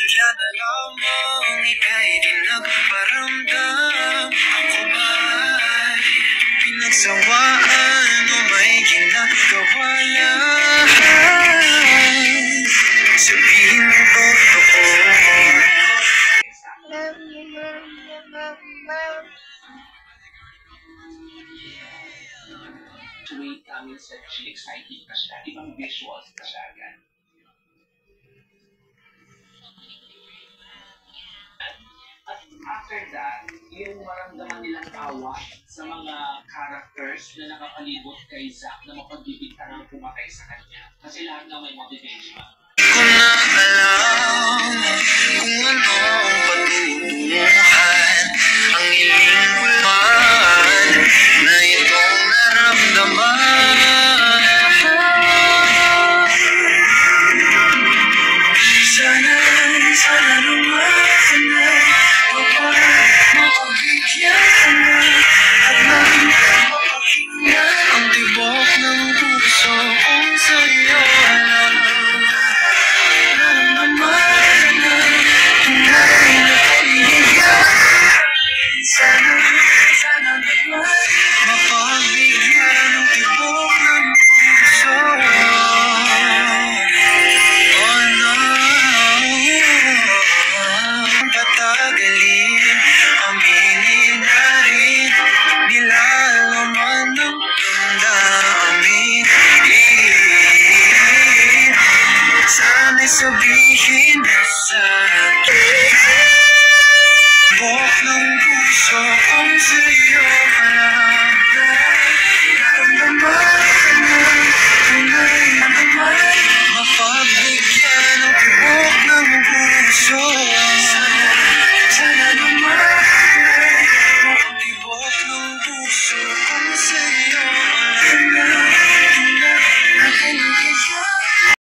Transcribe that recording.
Yan na lamang ika'y di nagparamdam. Ako ba'y pinagsawaan o may ginagawa lang? Sabihin mo totoo. Wait namin sa exciting na siya. Ibang visuals na siya agad. At after that, yung maramdaman nilang tawa sa mga characters na nakapalibot kay Zack na mapagbibigtan ng pumatay sa kanya. Kasi lahat na may motivation. Ko na alam kung ano ang patutunguhan. Ang hiling ko man na itong naramdaman. Sana lumasan na mapabigyan ka na at nang mapakinggan ang tibok ng puso kung sa'yo lang. Naramdaman na tunay na pagbigyan. Sana naman mapabigyan ang tibok ng puso. Patagalin, aminin na rin, nilalaman ng damdamin. Sana'y sabihin na sa'yo.